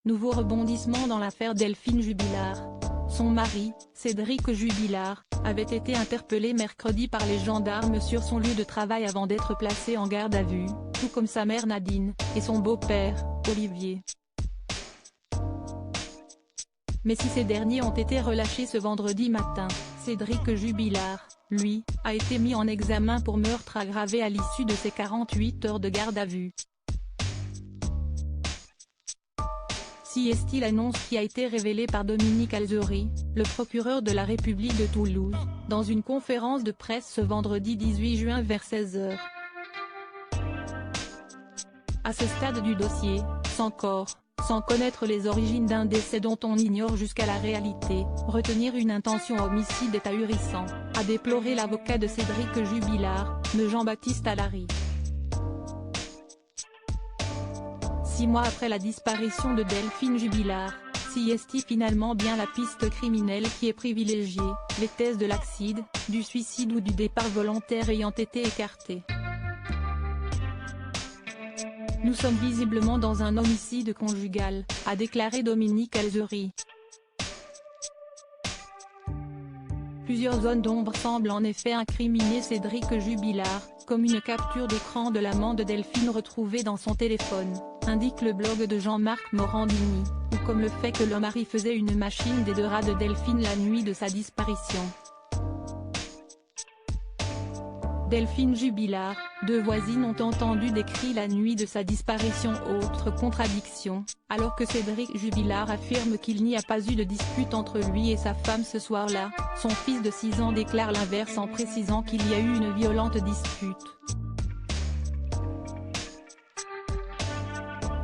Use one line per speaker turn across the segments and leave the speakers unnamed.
Nouveau rebondissement dans l'affaire Delphine Jubilard. Son mari, Cédric Jubilard, avait été interpellé mercredi par les gendarmes sur son lieu de travail avant d'être placé en garde à vue, tout comme sa mère Nadine, et son beau-père, Olivier. Mais si ces derniers ont été relâchés ce vendredi matin, Cédric Jubilard, lui, a été mis en examen pour meurtre aggravé à l'issue de ses 48 heures de garde à vue. Si est-il l'annonce qui a été révélée par Dominique Alzeri, le procureur de la République de Toulouse, dans une conférence de presse ce vendredi 18 juin vers 16h. À ce stade du dossier, sans corps, sans connaître les origines d'un décès dont on ignore jusqu'à la réalité, retenir une intention homicide est ahurissant, a déploré l'avocat de Cédric Jubilard, Jean-Baptiste Allary. 6 mois après la disparition de Delphine Jubilard, si est finalement bien la piste criminelle qui est privilégiée, les thèses de l'accident, du suicide ou du départ volontaire ayant été écartées. Nous sommes visiblement dans un homicide conjugal, a déclaré Dominique Alzeri. Plusieurs zones d'ombre semblent en effet incriminer Cédric Jubilard, comme une capture d'écran de l'amant de Delphine retrouvée dans son téléphone, indique le blog de Jean-Marc Morandini, ou comme le fait que le mari faisait une machine des draps de Delphine la nuit de sa disparition. Delphine Jubilard, deux voisines ont entendu des cris la nuit de sa disparition. Autre contradiction, alors que Cédric Jubilard affirme qu'il n'y a pas eu de dispute entre lui et sa femme ce soir-là, son fils de 6 ans déclare l'inverse en précisant qu'il y a eu une violente dispute.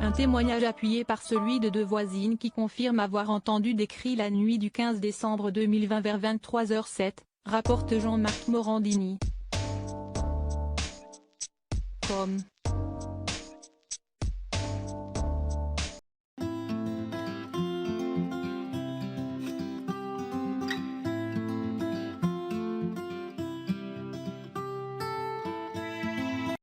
Un témoignage appuyé par celui de deux voisines qui confirment avoir entendu des cris la nuit du 15 décembre 2020 vers 23h07, rapporte Jean-Marc Morandini.